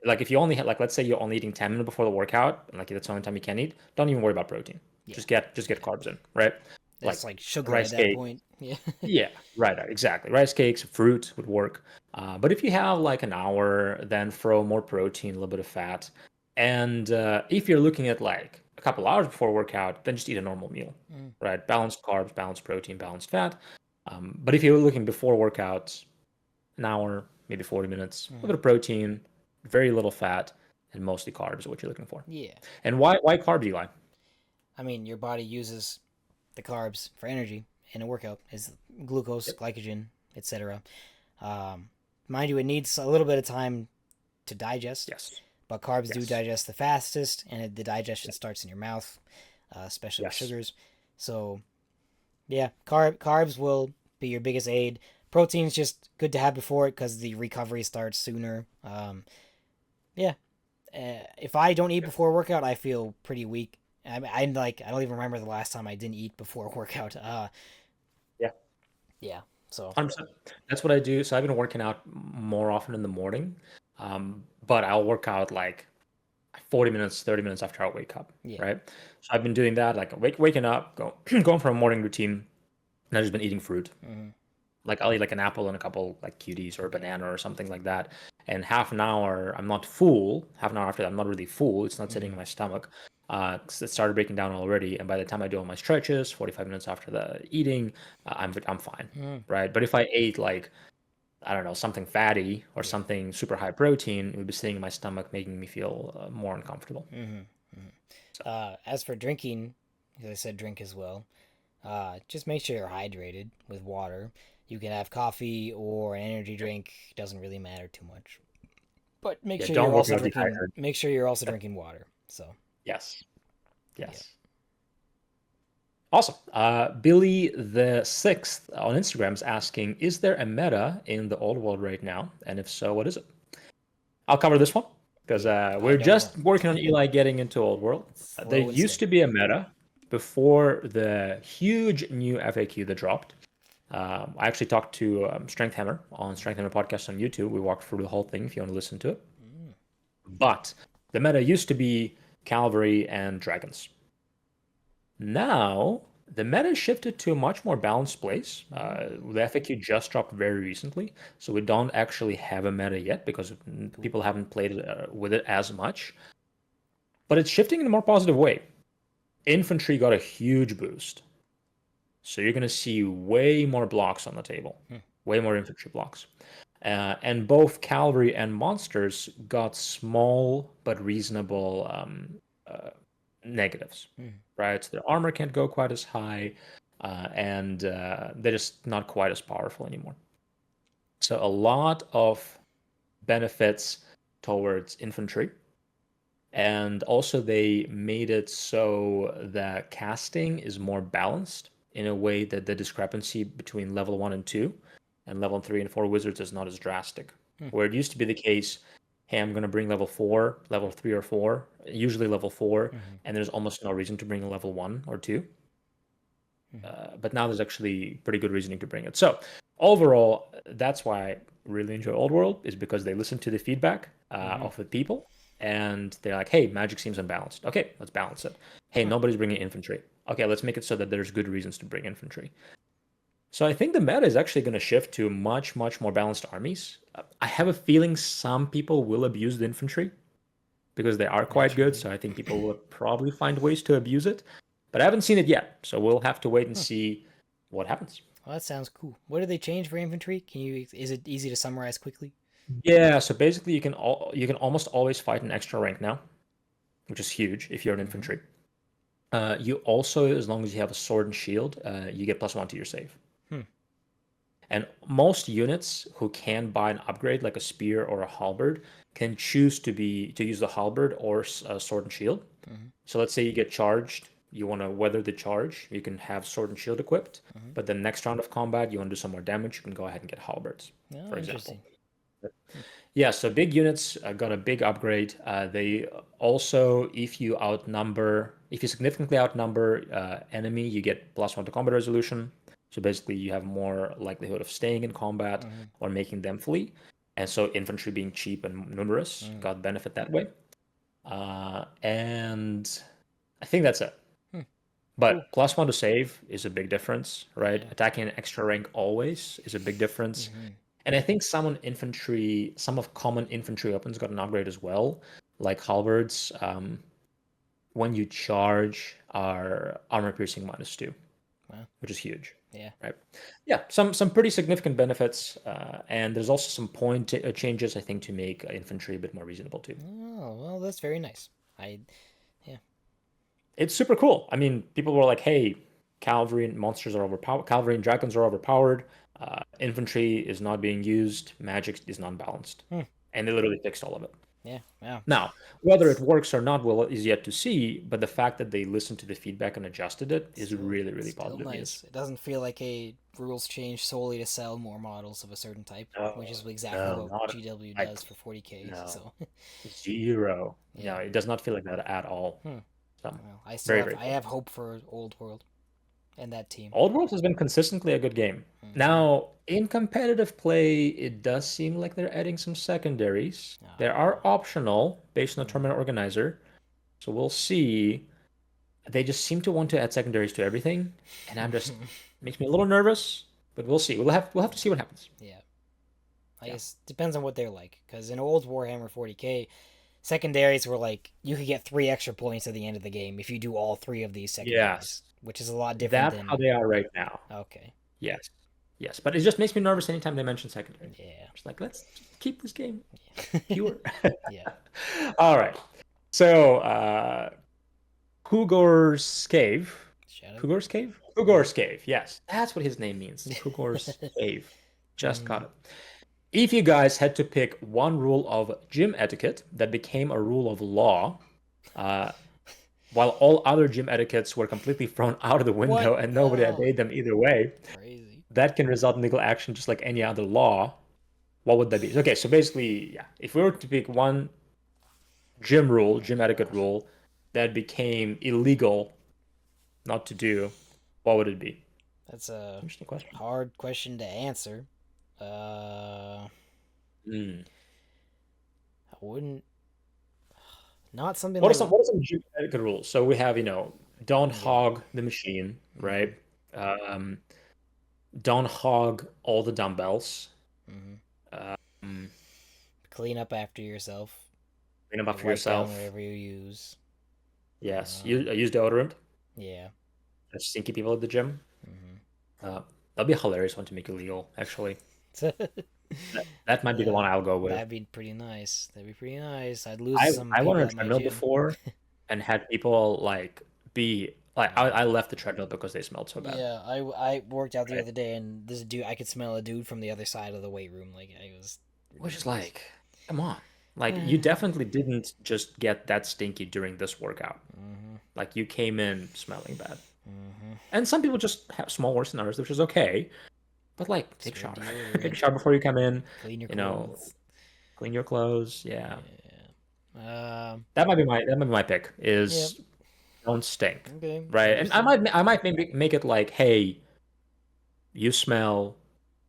Like if you only had, like, let's say you're only eating 10 minutes before the workout, and like that's the only time you can eat, don't even worry about protein. Yeah. Just get carbs in, right? That's like sugar rice at that cake. point. Yeah. Yeah, right, exactly. Rice cakes, fruit would work. But if you have like an hour, then throw more protein, a little bit of fat. And if you're looking at like a couple hours before workout, then just eat a normal meal, Mm. right? Balanced carbs, balanced protein, balanced fat. But if you're looking before workouts, an hour, maybe 40 minutes, a little bit of protein, very little fat, and mostly carbs are what you're looking for. Yeah. And why carbs, Eli? I mean, your body uses the carbs for energy in a workout is glucose, Yep. glycogen, etc. Mind you, it needs a little bit of time to digest, Yes. but carbs do Yes. digest the fastest, and the digestion starts in your mouth, especially with Yes. sugars. So, yeah, carbs will be your biggest aid. Protein's just good to have before it because the recovery starts sooner. Yeah, if I don't eat before a workout, I feel pretty weak. I'm like I don't even remember the last time I didn't eat before a workout. Yeah. Yeah. So 100%. That's what I do. So I've been working out more often in the morning, but I'll work out like 40 minutes, 30 minutes after I wake up, yeah. right? So I've been doing that, like waking up, going for a morning routine, and I've just been eating fruit. Hmm. Like I'll eat like an apple and a couple like cuties or a banana or something like that. And half an hour, I'm not full. Half an hour after that, I'm not really full. It's not sitting in my stomach. 'Cause it started breaking down already. And by the time I do all my stretches, 45 minutes after the eating, I'm fine, Mm. right? But if I ate like, I don't know, something fatty or something super high protein, it would be sitting in my stomach, making me feel more uncomfortable. Hmm. As for drinking, as I said, drink as well. Just make sure you're hydrated with water. You can have coffee or an energy drink. Doesn't really matter too much. But make Yeah, sure don't you're work also out drinking. dehydrated. Make sure you're also drinking water. So Yes. yeah. Yes. Awesome. Billy the Sixth on Instagram is asking, is there a meta in the old world right now? And if so, what is it? I'll cover this one because we're don't just know. working on Eli getting into old world. There Slow and used to steady. be a meta before the huge new FAQ that dropped. I actually talked to Strength Hammer on Strength Hammer podcast on YouTube. We walked through the whole thing if you want to listen to it. But the meta used to be Cavalry and Dragons. Now, the meta shifted to a much more balanced place. The FAQ just dropped very recently, so we don't actually have a meta yet because people haven't played with it as much. But it's shifting in a more positive way. Infantry got a huge boost. So you're going to see way more blocks on the table, way more infantry blocks. And both cavalry and monsters got small but reasonable uh, negatives, Mm. right? So their armor can't go quite as high, and they're just not quite as powerful anymore. So a lot of benefits towards infantry. And also, they made it so that casting is more balanced in a way that the discrepancy between level 1 and 2 and level 3 and 4 wizards is not as drastic. Hmm. Where it used to be the case, hey, I'm going to bring level 4, level 3 or 4, usually level 4, Mhm. and there's almost no reason to bring a level 1 or 2. Mhm. But now there's actually pretty good reasoning to bring it. So overall, that's why I really enjoy Old World, is because they listen to the feedback Mhm. of the people, and they're like, hey, magic seems unbalanced. Okay, let's balance it. Hey, Huh. nobody's bringing infantry. Okay, let's make it so that there's good reasons to bring infantry. So I think the meta is actually going to shift to much, much more balanced armies. I have a feeling some people will abuse the infantry because they are quite good. Naturally. So I think people will probably find ways to abuse it. But I haven't seen it yet. So we'll have to wait and Huh. see what happens. Well, that sounds cool. What did they change for infantry? Can you? Is it easy to summarize quickly? Yeah, so basically you can almost always fight an extra rank now, which is huge if you're an Mhm. infantry. You also, as long as you have a sword and shield, you get +1 to your save. Hmm. And most units who can buy an upgrade like a spear or a halberd can choose to use the halberd or sword and shield. Mhm. So let's say you get charged, you want to weather the charge, you can have sword and shield equipped, Mhm. but the next round of combat you want to do some more damage, you can go ahead and get halberds, Oh, for example. interesting. Hmm. Yeah, so big units got a big upgrade. They also, if you significantly outnumber enemy, you get +1 to combat resolution. So basically, you have more likelihood of staying in combat Mhm. or making them flee. And so infantry being cheap and numerous Mhm. got benefit that way. And I think that's it. Hmm. But Cool. +1 to save is a big difference, right? Yeah. Attacking an extra rank always is a big difference. Mhm. And I think some of common infantry weapons got an upgrade as well, like halberds. When you charge, are armor piercing -2, Well. which is huge, Yeah. right? Yeah, some pretty significant benefits, and there's also some point changes I think to make infantry a bit more reasonable too. Oh well, that's very nice. I. Yeah. It's super cool. I mean, people were like, "Hey, cavalry and monsters are overpowered. Cavalry and dragons are overpowered. Infantry is not being used. Magic is not balanced," Hmm. and they literally fixed all of it. Yeah. Wow. Now, whether it It's works or not will is yet to see, but the fact that they listened to the feedback and adjusted it is still really, really still positive news. nice. It doesn't feel like a rules change solely to sell more models of a certain type, which No, is exactly no, what not GW I does for 40k. no So. zero. No, Yeah. it does not feel like that at all. Hmm. So Well, very, very I cool. have hope for Old World and that team. Old World has been consistently a good game. Mm-hmm. Now, in competitive play, it does seem like they're adding some secondaries. They are Ah. optional based on the Mm-hmm. tournament organizer. So we'll see. They just seem to want to add secondaries to everything, and I'm just makes me a little nervous, but we'll see. We'll have to see what happens. Yeah. I Yeah. guess depends on what they're like. Because in old Warhammer 40k, secondaries were like you could get 3 extra points at the end of the game if you do all three of these Yes. secondaries, which is a lot different That's how than. they are right now. Okay. Yes. Yes. But it just makes me nervous anytime they mention secondaries. Yeah. Just like, let's just keep this game Yeah. pure. Yeah. All right. So, Kugor's Cave. Shadow. Kugor's Cave? Yeah. Kugor's Cave. Yes. That's what his name means. Kugor's Cave. Just got Mm. it. If you guys had to pick one rule of gym etiquette that became a rule of law, uh, while all other gym etiquettes were completely thrown out of the What? window and nobody Oh, obeyed them either way, crazy. that can result in legal action just like any other law. What would that be? Okay, so basically, yeah, if we were to pick one gym rule, Oh gym etiquette gosh. rule that became illegal not to do, what would it be? That's a Interesting question. hard question to answer. Uh, Hmm. I wouldn't. Not something like. What are some gym etiquette rules? So we have, don't Yeah. hog the machine, Mm-hmm. right? Um, don't hog all the dumbbells. Mm-hmm. Um, Clean up after yourself. clean them up for Wipe down yourself. whatever you use. Yes, Um, use deodorant. yeah. That's stinky people at the gym. Mm-hmm. Uh, that'd be a hilarious one to make illegal, actually. That might be the Yeah, one I'll go with. that'd be pretty nice. That'd be pretty nice. I'd lose I some I went people on a at my treadmill gym. before and had people like be like I left the treadmill because they smelled so bad. Yeah, I worked out the Right? other day, and this dude, I could smell a dude from the other side of the weight room. Like, it was Which is ridiculous. like, come on. Like you definitely didn't just get that stinky during this workout. Mm-hmm. Like you came in smelling bad. Mm-hmm. And some people just have small worse than others, which is okay. But like take a Spray shower. Take a deodorant, shower before you come in, clean your you know, clothes. clean your clothes. Yeah. Yeah. That might be my pick Yep. is don't stink. Okay. Right? And I Interesting. might I might maybe make it like, hey, you smell.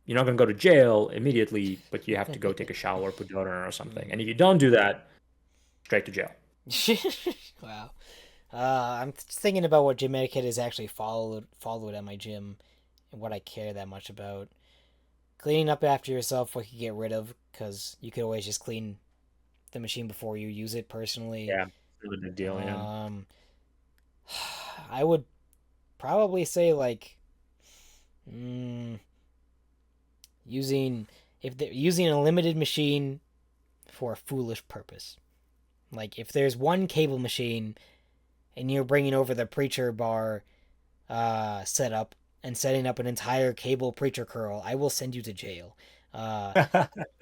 You're not gonna go to jail immediately, but you have to go take a shower, put deodorant or something. And if you don't do that, straight to jail. Wow. I'm just thinking about what gym etiquette is actually followed at my gym, and what I care that much about. Cleaning up after yourself, what you get rid of, because you could always just clean the machine before you use it personally. Yeah, it's not a big deal. Yeah. Um, I would probably say like mm, using if they're using a limited machine for a foolish purpose. Like if there's one cable machine and you're bringing over the preacher bar setup and setting up an entire cable preacher curl, I will send you to jail. Uh,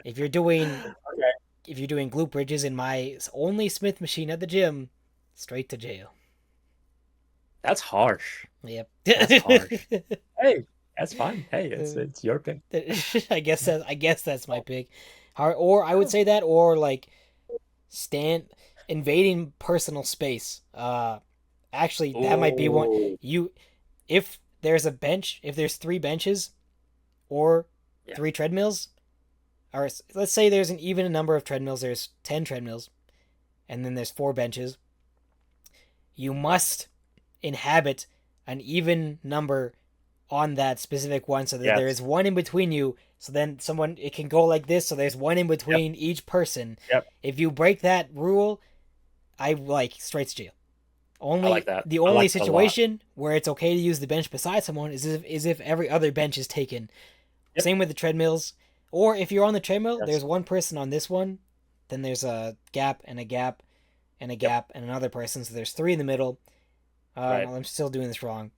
if you're doing Okay. if you're doing glute bridges in my only Smith machine at the gym, straight to jail. That's harsh. Yep. That's harsh. Hey, that's fine. Hey, it's your pick. I guess that's my pick. Or I would say that, or like stand invading personal space. Actually, that might be one. Oh, You if there's a bench, if there's three benches or yeah. three treadmills, or let's say there's an even number of treadmills. There's 10 treadmills, and then there's four benches. You must inhabit an even number on that specific one so that there is Yes. one in between you, so then someone it can go like this, so there's one in Yep. between each person. Yep. If you break that rule, I like straight to jail. I like Only that. the I only like that a lot. situation where it's okay to use the bench beside someone is if every other bench is taken. Yep. Same with the treadmills. Or if you're on the treadmill, Yes. there's one person on this one, then there's a gap and a gap and a Yep. gap and another person, so there's three in the middle. Right. No, I'm still doing this wrong.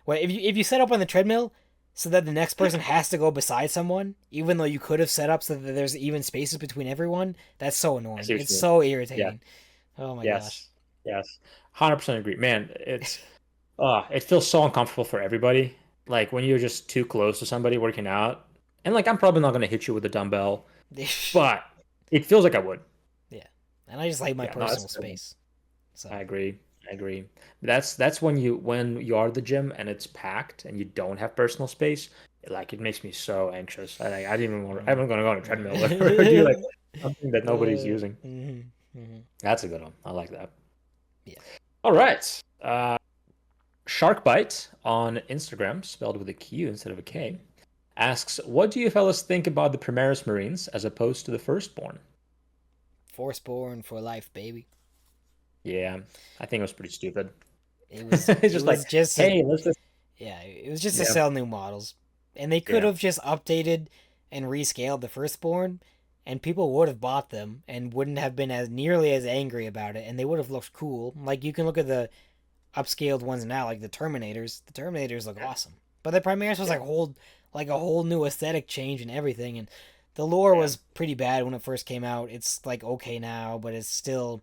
Well, if you set up on the treadmill so that the next person has to go beside someone, even though you could have set up so that there's even spaces between everyone, that's so I annoying. see what It's you mean. so Yeah. irritating. Oh my gosh. Yes. Yes. 100% agree. Man, it feels so uncomfortable for everybody. Like when you're just too close to somebody working out. And like I'm probably not gonna hit you with a dumbbell, but it feels like I would. Yeah, and I just like my Yeah, no, that's personal a good one. space. I So agree. I agree. That's when you are at the gym and it's packed and you don't have personal space. Like it makes me so anxious. I didn't even want. I'm not gonna go on a treadmill or do like something that nobody's using. mhm, mhm. That's a good one. I like that. Yeah. All right. Sharkbite on Instagram, spelled with a Q instead of a K, asks, "What do you fellas think about the Primaris Marines as opposed to the Firstborn?" Forceborn for life, baby. Yeah, I think it was pretty stupid. It was It's it just like, was just a hey, let's just yeah, it was just to yeah, sell new models. And they could yeah, have just updated and rescaled the firstborn, and people would have bought them and wouldn't have been as nearly as angry about it, and they would have looked cool. Like you can look at the upscaled ones now, like the Terminators. The Terminators look yeah, awesome. But the Primaris was yeah, like a whole new aesthetic change and everything, and the lore yeah, was pretty bad when it first came out. It's like okay now, but it's still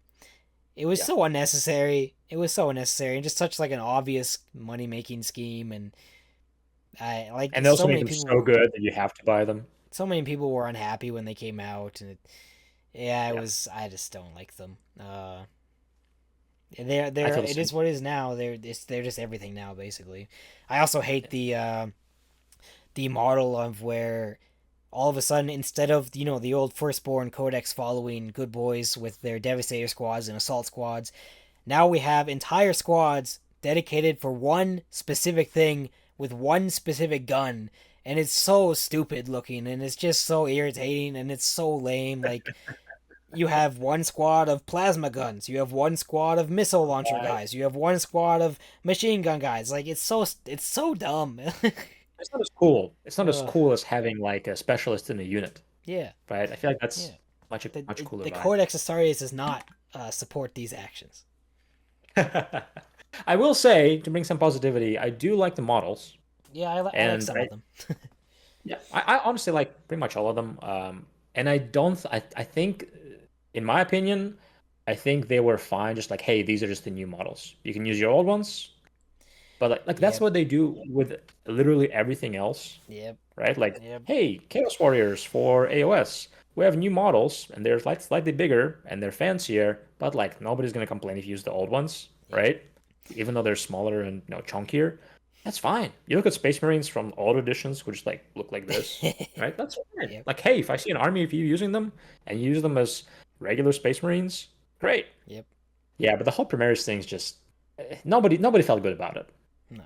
it was yeah. so unnecessary. It was so unnecessary and just such like an obvious money making scheme, and I like And they also make them so good that you have to buy them. so many people were unhappy when they came out, and yeah, it Yeah, was I just don't like them. They're I feel the it same. is what it is now. They're just everything now basically. I also hate the model of where all of a sudden instead of the old firstborn codex following good boys with their devastator squads and assault squads, now we have entire squads dedicated for one specific thing with one specific gun, and it's so stupid looking and it's just so irritating and it's so lame. Like you have one squad of plasma guns, you have one squad of missile launcher Right. guys, you have one squad of machine gun guys. Like it's so dumb. It's not as cool. It's not as Ugh. cool as having like a specialist in a unit. Yeah, right? I feel like that's yeah. much cooler The vibe. Codex Astartes does not support these actions. I will say, to bring some positivity, I do like the models, Yeah, I like and some of them. yeah, I honestly like pretty much all of them. And I don't, I think, in my opinion, I think they were fine. Just like, hey, these are just the new models. You can use your old ones, but like that's Yep, what they do with literally everything else, yep, right? Like, yep. hey, Chaos Warriors for AOS, we have new models, and they're like slightly bigger and they're fancier, but like nobody's gonna complain if you use the old ones, Yep. right? Even though they're smaller and chunkier, that's fine. You look at Space Marines from old editions, which like look like this, right? That's fine. Yep, Like, hey, if I see an army of you using them and you use them as regular Space Marines, great. yep. Yeah, but the whole Primaris thing's just nobody felt good about it. No,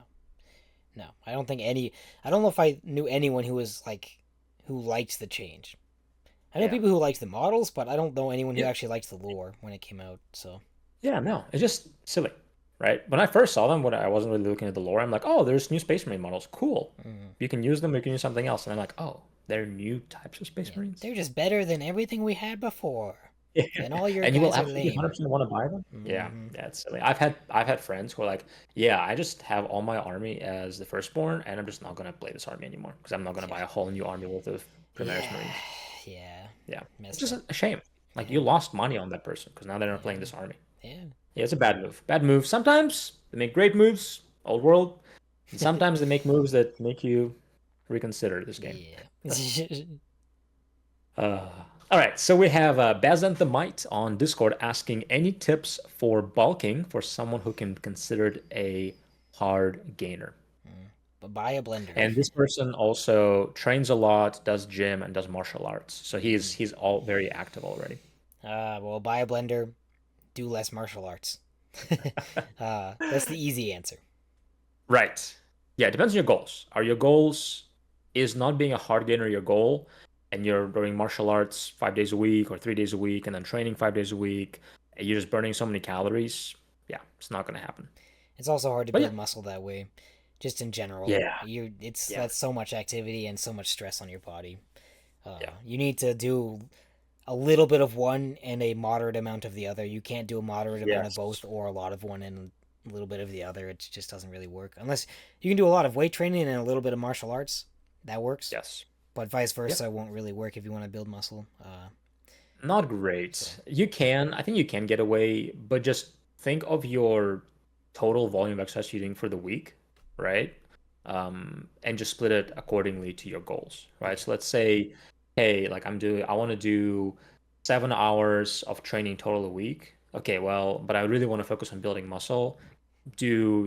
no. I don't think any. I don't know if I knew anyone who was like, who liked the change. I know Yeah. people who liked the models, but I don't know anyone who Yeah. actually liked the lore when it came out. So Yeah, no, it's just silly, right? When I first saw them, when I wasn't really looking at the lore, I'm like, oh, there's new Space Marine models. Cool. mm, You can use them, you can use something else. And I'm like, oh, they're new types of Space yeah, Marines? they're just better than everything we had before. Yeah. And all your And you will guys are absolutely lame. 100% want to buy them? Yeah, Hmm. yeah, it's silly. I've had friends who are like, yeah, I just have all my army as the firstborn, and I'm just not gonna play this army anymore because I'm not gonna Yeah, buy a whole new army worth of Primaris yeah, Marines. yeah. Yeah, which Messed is up. a shame. Like Yeah, you lost money on that person because now they're not playing yeah, this army. yeah. Yeah, it's a bad move. Bad move. Sometimes they make great moves, old world, and sometimes they make moves that make you reconsider this game. Yeah. Uh, all right, so we have Bazant the Might on Discord asking any tips for bulking for someone who can be considered a hard gainer. But buy a blender. And this person also trains a lot, does gym, and does martial arts. So he's all very active already. Well, buy a blender. Do less martial arts. That's the easy answer. Right. Yeah, it depends on your goals. Are your goals is not being a hard gainer your goal, and you're doing martial arts 5 days a week or 3 days a week, and then training 5 days a week, and you're just burning so many calories? Yeah, it's not gonna happen. It's also hard to But yeah, build muscle that way, just in general. yeah, It's yeah, that's so much activity and so much stress on your body. yeah. You need to do a little bit of one and a moderate amount of the other. You can't do a moderate amount of Yes. both or a lot of one and a little bit of the other. It just doesn't really work unless you can do a lot of weight training and a little bit of martial arts. That works, Yes. but vice Yep. versa won't really work if you want to build muscle. Not So great. I think you can get away, but just think of your total volume of exercise you're doing for the week, right? And just split it accordingly to your goals, right? yeah, So let's say, hey, like I want to do 7 hours of training total a week. Okay, well, but I really want to focus on building muscle. Do,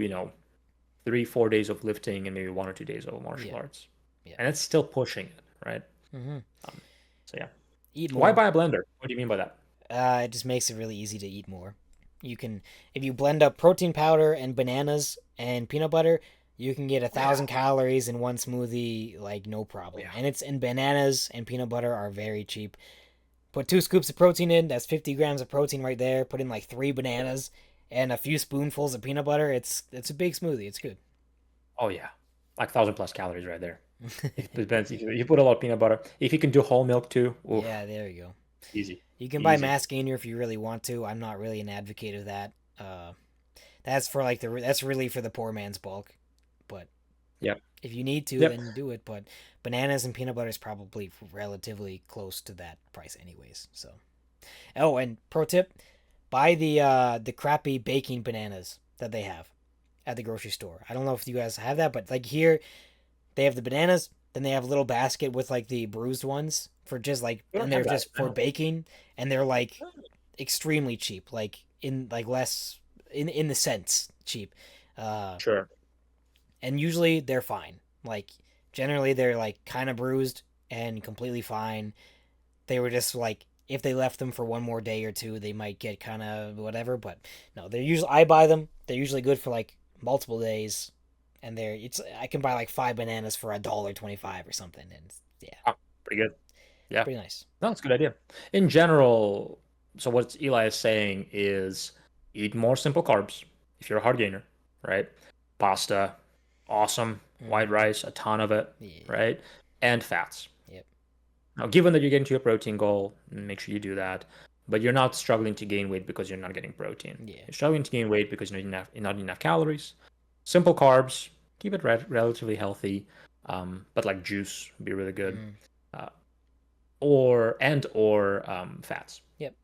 3, 4 days of lifting and maybe 1 or 2 days of martial yeah, arts. yeah. And it's still pushing it, right? Hmm. Um, so yeah. Eat Why more. buy a blender? What do you mean by that? It just makes it really easy to eat more. You can, if you blend up protein powder and bananas and peanut butter, you can get a Oh yeah. thousand calories in one smoothie, like no Oh problem. yeah. And bananas and peanut butter are very cheap. Put 2 scoops of protein in. That's 50 grams of protein right there. Put in like 3 bananas and a few spoonfuls of peanut butter. It's a big smoothie. It's good. Oh yeah. Like 1,000 plus calories right there. It depends. If you put a lot of peanut butter. If you can do whole milk too, oof, Yeah, there you go. easy. You can buy Easy. mass gainer if you really want to. I'm not really an advocate of that. That's for like that's really for the poor man's bulk. But Yep. if you need to, Yep. then do it. But bananas and peanut butter is probably relatively close to that price, anyways. So, oh, and pro tip: buy the crappy baking bananas that they have at the grocery store. I don't know if you guys have that, but like here, they have the bananas. Then they have a little basket with like the bruised ones for just like, We don't and have they're that. just for No. baking, and they're like extremely cheap, like in like less in the cents cheap. Uh, Sure. and usually they're fine. Like generally they're like kind of bruised and completely fine. They were just like if they left them for one more day or two, they might get kind of whatever. But no, they're usually I buy them. They're usually good for like multiple days, and they're it's I can buy like 5 bananas for $1.25 or something, and yeah, Ah, pretty good. Yeah. pretty nice. No, it's a good idea. In general, so what Eli is saying is eat more simple carbs if you're a hard gainer, right? Pasta, awesome. White Mm-hmm. rice, a ton of it, Yeah. right? And fats. Yep. Now, given that you're getting to your protein goal, make sure you do that. But you're not struggling to gain weight because you're not getting protein. Yeah. You're struggling to gain weight because you're not enough calories. Simple carbs, keep it relatively healthy. But like juice would be really good. Mm. Uh, or fats. Yep.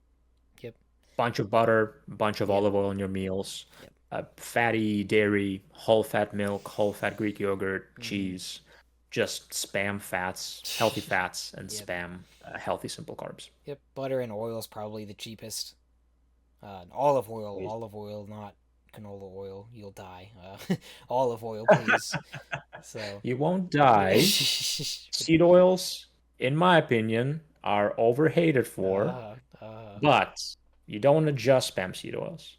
Yep. Bunch of butter, bunch of Yep. olive oil in your meals. Yep. Fatty dairy, whole fat milk, whole fat Greek yogurt, Mm. cheese. Just spam fats, healthy fats, and Yep. spam healthy simple carbs. Yep. Butter and oil is probably the cheapest. Olive oil, Please. not canola oil. You'll die. Olive oil, please. So. You won't die. Seed oils, in my opinion, are overhated for, but you don't want to just spam seed oils.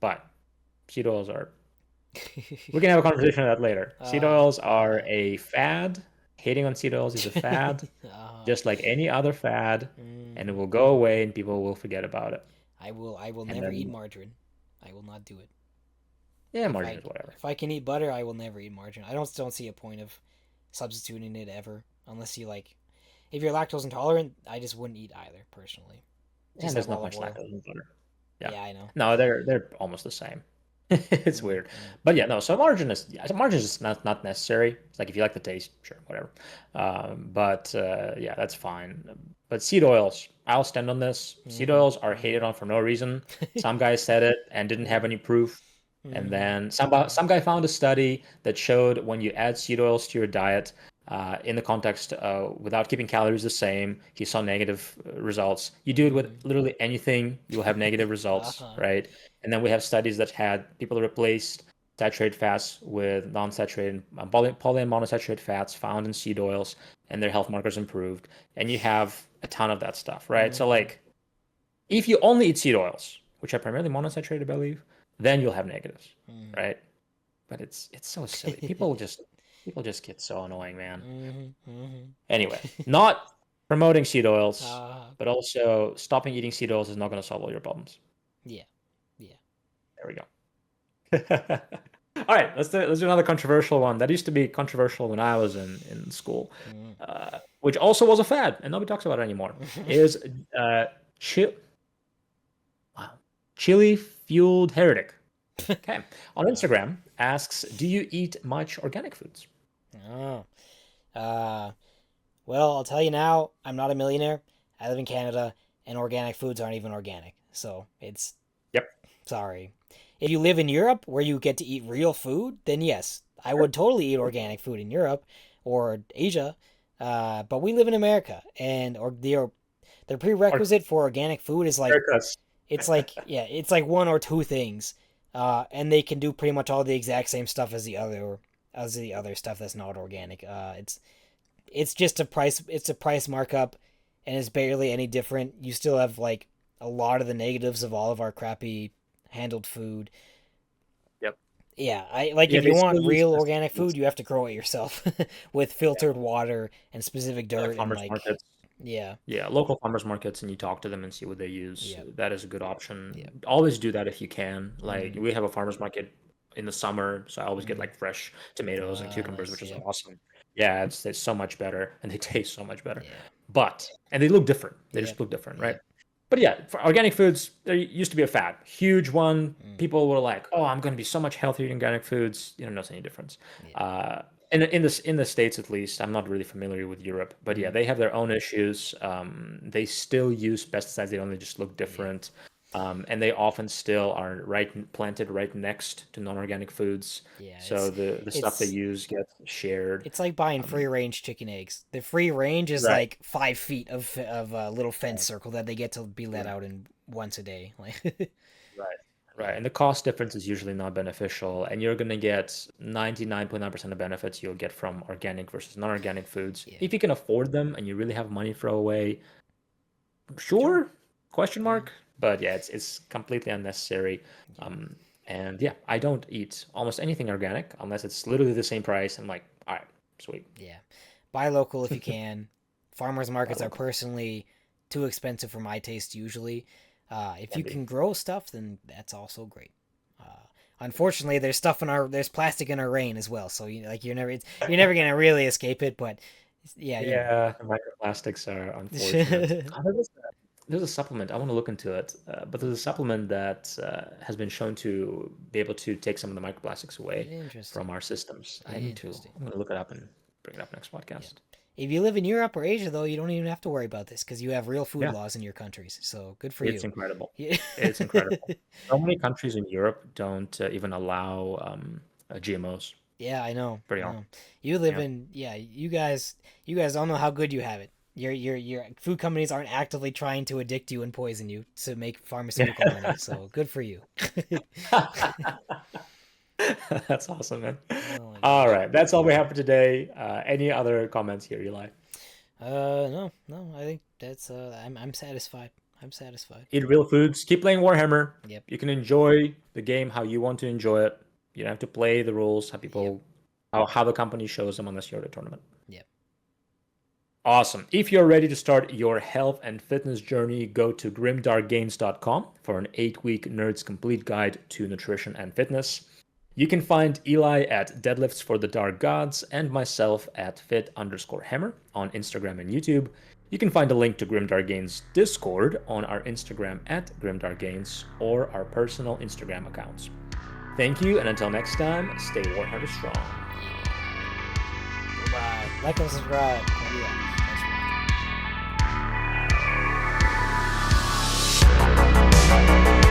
But seed oils are. We can have a conversation on that later. Seed oils are a fad. Hating on seed oils is a fad, just like any other fad, and it will go away and people will forget about it. I will never eat margarine. I will not do it. Yeah, margarine is whatever. If I can eat butter, I will never eat margarine. I don't see a point of substituting it ever, unless you like. If you're lactose intolerant, I just wouldn't eat either personally. And there's not much lactose in butter. Yeah, I know. No, they're almost the same. It's weird, but yeah, no. So margarine is not necessary. It's like if you like the taste, sure, whatever. But yeah, that's fine. But seed oils, I'll stand on this. Seed oils are hated on for no reason. Some guy said it and didn't have any proof. And then some guy found a study that showed when you add seed oils to your diet, in the context without keeping calories the same, he saw negative results. You do it with literally anything, you'll have negative results, right? And then we have studies that had people replaced saturated fats with non-saturated poly and monosaturated fats found in seed oils, and their health markers improved. And you have a ton of that stuff, right? So like, if you only eat seed oils, which are primarily monosaturated, I believe, then you'll have negatives, right? But it's so silly. People just get so annoying, man. Anyway, not promoting seed oils, but also stopping eating seed oils is not going to solve all your problems. Yeah. There we go. All right, let's do another controversial one. That used to be controversial when I was in school, which also was a fad, and nobody talks about it anymore. Is chili fueled heretic. Okay, on Instagram asks, do you eat much organic foods? Well, I'll tell you now, I'm not a millionaire. I live in Canada, and organic foods aren't even organic. So it's. Yep. Sorry. If you live in Europe where you get to eat real food, then yes, I would totally eat organic food in Europe or Asia. But we live in America, and the prerequisite for organic food is like it's like one or two things, and they can do pretty much all the exact same stuff as the other stuff that's not organic. It's just a price markup, and it's barely any different. You still have like a lot of the negatives of all of our crappy handled food. Yep. Yeah, if you want real organic food, you have to grow it yourself with filtered water and specific dirt and markets. Yeah, local farmers markets, and you talk to them and see what they use. Yeah. That is a good option. Yeah. Always do that if you can. Like we have a farmers market in the summer, so I always get like fresh tomatoes and cucumbers, nice, which is yeah. awesome. Yeah, it's so much better, and they taste so much better. Yeah. And they look different. They just look different, right? But yeah, for organic foods, there used to be a fad, huge one. People were like, "Oh, I'm going to be so much healthier eating organic foods." You don't notice any difference. In the States, at least, I'm not really familiar with Europe, but yeah, they have their own issues. They still use pesticides. They only just look different. And they often still are planted right next to non-organic foods. Yeah, so the stuff they use gets shared. It's like buying free range chicken eggs. The free range is like 5 feet of a little fence circle that they get to be let out in once a day. Like Right. And the cost difference is usually not beneficial, and you're going to get 99.9% of benefits you'll get from organic versus non-organic foods. If you can afford them and you really have money to throw away, sure. Question mark. But yeah, it's completely unnecessary. And yeah, I don't eat almost anything organic unless it's literally the same price. I'm like, all right, sweet. Yeah. Buy local if you can. Farmers markets are personally too expensive for my taste usually. If you can grow stuff, then that's also great. Unfortunately, there's plastic in our rain as well, so you're never gonna really escape it. But Yeah, you know. Yeah, the microplastics are unfortunate. There's a supplement. I want to look into it, but there's a supplement that has been shown to be able to take some of the microplastics away Interesting. from our systems. I need to. Interesting. I'm going to look it up and bring it up next Yeah. podcast. If you live in Europe or Asia, though, you don't even have to worry about this because you have real food Yeah, laws in your countries. So good for it's you. incredible. Yeah. It's incredible. So many countries in Europe don't even allow GMOs. Yeah, I know. Pretty I awesome. know. You live Yeah. in yeah, you guys don't know how good you have it. Your food companies aren't actively trying to addict you and poison you to make pharmaceutical money. So good for you. That's awesome, man. Oh my All gosh. right, that's all we have for today. Any other comments here, Eli? No, no. I think that's I'm satisfied. I'm satisfied. Eat real foods. Keep playing Warhammer. Yep. You can enjoy the game how you want to enjoy it. You don't have to play the rules how Yep. people how the company shows them unless you're at a tournament. Yep. Awesome. If you're ready to start your health and fitness journey, go to grimdarkgains.com for an 8-week Nerds Complete Guide to Nutrition and Fitness. You can find Eli at Deadlifts for the Dark Gods and myself at fit_hammer on Instagram and YouTube. You can find a link to Grimdark Gains Discord on our Instagram at Grimdark Gains or our personal Instagram accounts. Thank you, and until next time, stay Warhammer strong. Bye. Like and subscribe. Love you all. Thanks for watching.